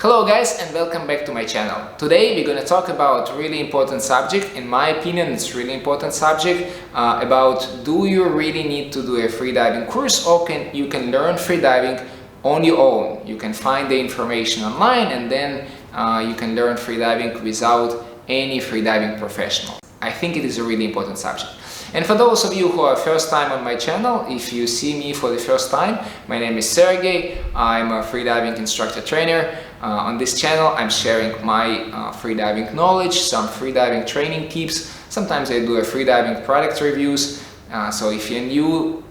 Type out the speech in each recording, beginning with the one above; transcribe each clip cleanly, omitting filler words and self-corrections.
Hello guys and welcome back to my channel. Today we're going to talk about a really important subject. In my opinion, it's a really important subject about do you really need to do a freediving course or you can learn freediving on your own. You can find the information online and then you can learn freediving without any freediving professional. I think it is a really important subject. And for those of you who are first time on my channel, if you see me for the first time, my name is Sergey. I'm a freediving instructor trainer. On this channel I'm sharing my freediving knowledge, some freediving training tips. Sometimes I do a freediving product reviews. So if you're new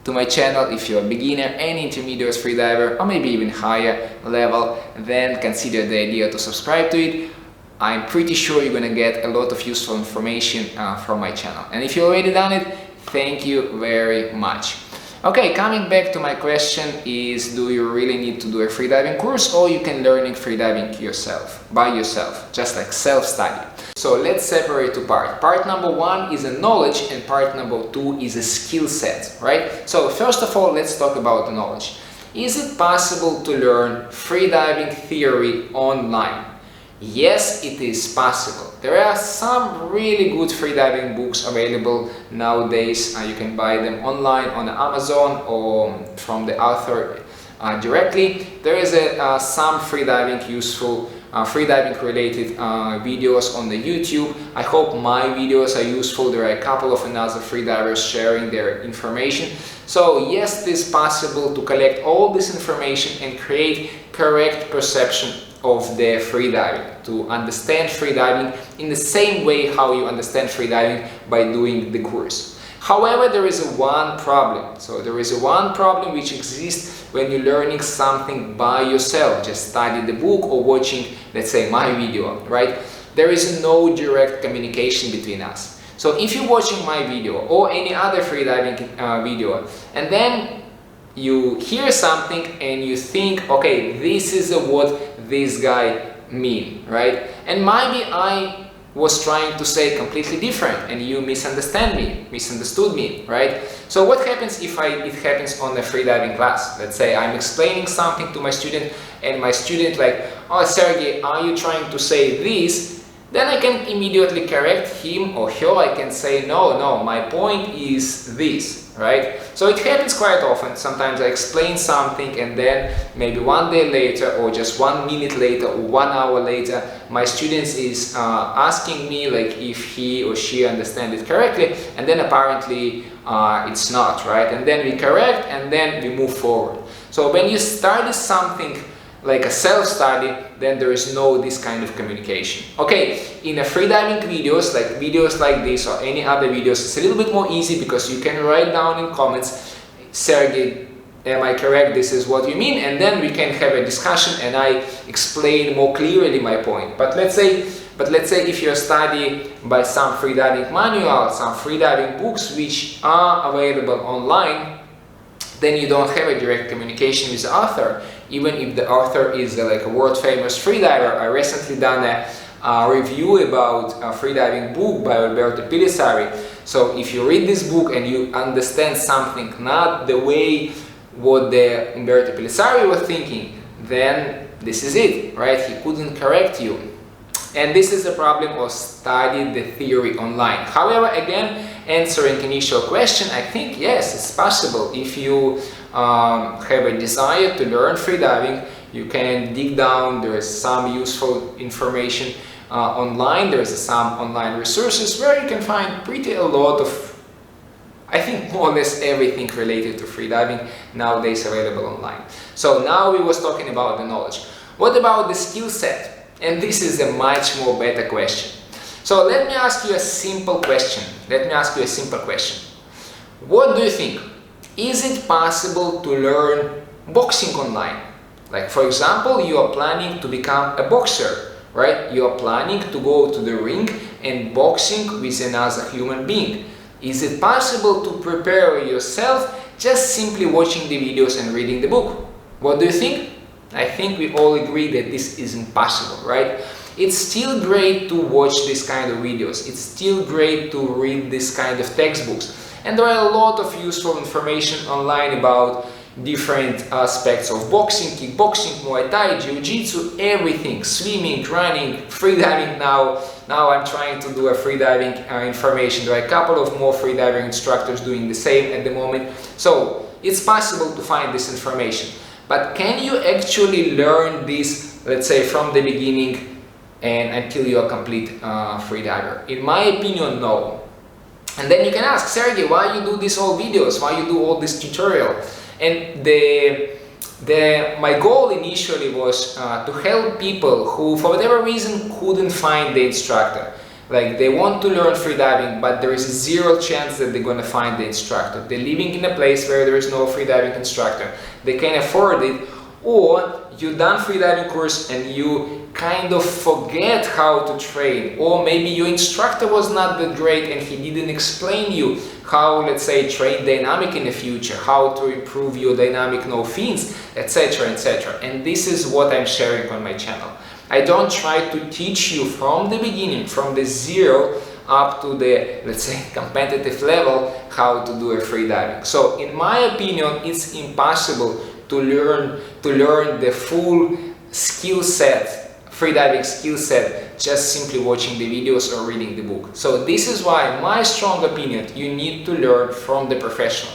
to my channel, if you're a beginner and intermediate freediver or maybe even higher level, then consider the idea to subscribe to it. I'm pretty sure you're gonna get a lot of useful information from my channel. And if you already done it, thank you very much. Okay, coming back to my question is, do you really need to do a freediving course or you can learn freediving yourself, by yourself, just like self-study? So let's separate two parts. Part number one is a knowledge and part number two is a skill set, right? So first of all, let's talk about the knowledge. Is it possible to learn freediving theory online? Yes, it is possible. There are some really good freediving books available nowadays. You can buy them online on Amazon or from the author directly. There is some freediving useful, freediving related videos on the YouTube. I hope my videos are useful. There are a couple of another freedivers sharing their information. So yes, it is possible to collect all this information and create correct perception of the freediving, to understand freediving in the same way how you understand freediving by doing the course. However, there is one problem. So there is one problem which exists when you're learning something by yourself, just study the book or watching, let's say, my video, right? There is no direct communication between us. So if you're watching my video or any other freediving video and then you hear something and you think, okay, this is what this guy mean, right? And maybe I was trying to say completely different and you misunderstood me, right? So what happens if it happens on a freediving class? Let's say I'm explaining something to my student and my student like, oh Sergey, are you trying to say this? Then I can immediately correct him or her. I can say, no, my point is this, right? So it happens quite often. Sometimes I explain something and then maybe one day later or just 1 minute later or 1 hour later, my student is asking me like if he or she understand it correctly, and then apparently it's not, right? And then we correct and then we move forward. So when you study something like a self-study, then there is no this kind of communication. Okay, in a freediving videos like this or any other videos, it's a little bit more easy because you can write down in comments, Sergey, am I correct? This is what you mean, and then we can have a discussion and I explain more clearly my point. But let's say if you study by some freediving manual, some freediving books which are available online, then you don't have a direct communication with the author, even if the author is like a world famous freediver. I recently done a review about a freediving book by Alberto Pilisari. So if you read this book and you understand something not the way what the Alberto Pilisari was thinking, then this is it, right? He couldn't correct you. And this is the problem of studying the theory online. However, again, answering initial question, I think yes, it's possible. If you have a desire to learn freediving, you can dig down. There is some useful information online. There is some online resources where you can find pretty a lot of, I think more or less everything related to freediving nowadays available online. So now we was talking about the knowledge. What about the skill set? And this is a much more better question. So let me ask you a simple question. What do you think? Is it possible to learn boxing online? Like for example, you are planning to become a boxer, right? You are planning to go to the ring and boxing with another human being. Is it possible to prepare yourself just simply watching the videos and reading the book? What do you think? I think we all agree that this is impossible, right? It's still great to watch this kind of videos. It's still great to read this kind of textbooks. And there are a lot of useful information online about different aspects of boxing, kickboxing, Muay Thai, Jiu-Jitsu, everything, swimming, running, freediving now. Now I'm trying to do a freediving information. There are a couple of more freediving instructors doing the same at the moment. So it's possible to find this information. But can you actually learn this, let's say, from the beginning and until you're a complete freediver? In my opinion, no. And then you can ask, Sergey, why you do these all videos? Why you do all this tutorial? And my goal initially was to help people who, for whatever reason, couldn't find the instructor. Like, they want to learn freediving, but there is zero chance that they're going to find the instructor. They're living in a place where there is no freediving instructor. They can't afford it, or you done freediving course and you kind of forget how to train, or maybe your instructor was not that great and he didn't explain you how, let's say, train dynamic in the future, how to improve your dynamic no fins, etc, etc. And this is what I'm sharing on my channel. I don't try to teach you from the beginning, from the zero up to the, let's say, competitive level, how to do a freediving. So in my opinion, it's impossible to learn the full skill set, freediving skill set, just simply watching the videos or reading the book. So this is why, my strong opinion, you need to learn from the professional.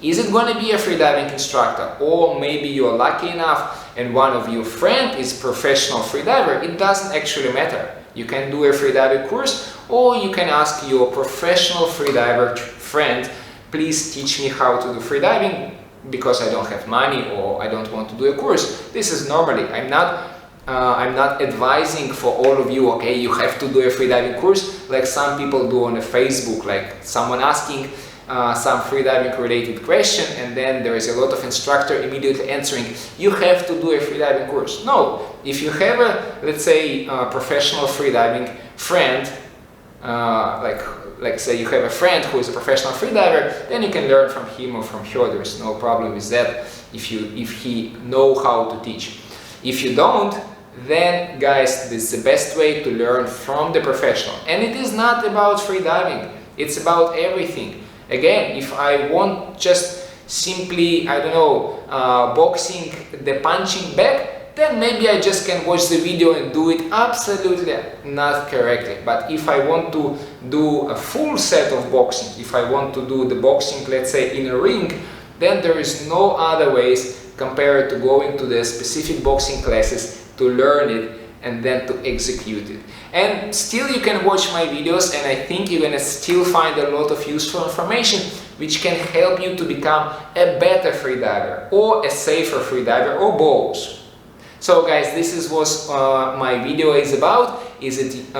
Is it going to be a freediving instructor, or maybe you're lucky enough and one of your friend is professional freediver? It doesn't actually matter. You can do a freediving course, or you can ask your professional freediver friend, please teach me how to do freediving because I don't have money or I don't want to do a course. This is normally, I'm not advising for all of you, okay, you have to do a freediving course like some people do on a Facebook, like someone asking some freediving related question, and then there is a lot of instructor immediately answering, you have to do a freediving course. No, if you have a, let's say, professional freediving friend, like say you have a friend who is a professional freediver, then you can learn from him or from her. There is no problem with that if he know how to teach. If you don't, then guys, this is the best way to learn from the professional. And it is not about freediving, it's about everything. Again, if I want just simply, I don't know, boxing the punching bag, then maybe I just can watch the video and do it absolutely not correctly. But if I want to do a full set of boxing, if I want to do the boxing, let's say, in a ring, then there is no other ways compared to going to the specific boxing classes to learn it and then to execute it. And still you can watch my videos, and I think you're gonna still find a lot of useful information which can help you to become a better freediver or a safer freediver, or both. So guys, this is what my video is about. Is it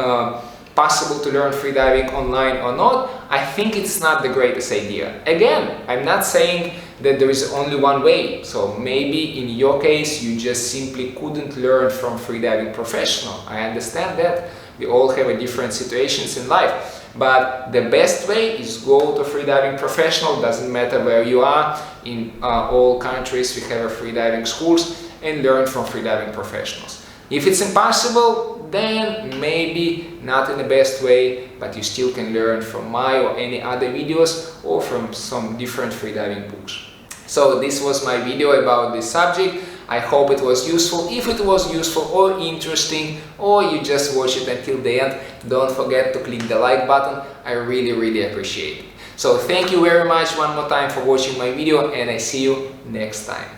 possible to learn freediving online or not? I think it's not the greatest idea. Again, I'm not saying that there is only one way. So maybe in your case you just simply couldn't learn from freediving professional. I understand that. We all have a different situations in life. But the best way is go to freediving professional. Doesn't matter where you are. In all countries we have freediving schools, and learn from freediving professionals. If it's impossible, then maybe not in the best way, but you still can learn from my or any other videos or from some different freediving books. So this was my video about this subject. I hope it was useful. If it was useful or interesting, or you just watch it until the end, don't forget to click the like button. I really appreciate it. So thank you very much one more time for watching my video, and I see you next time.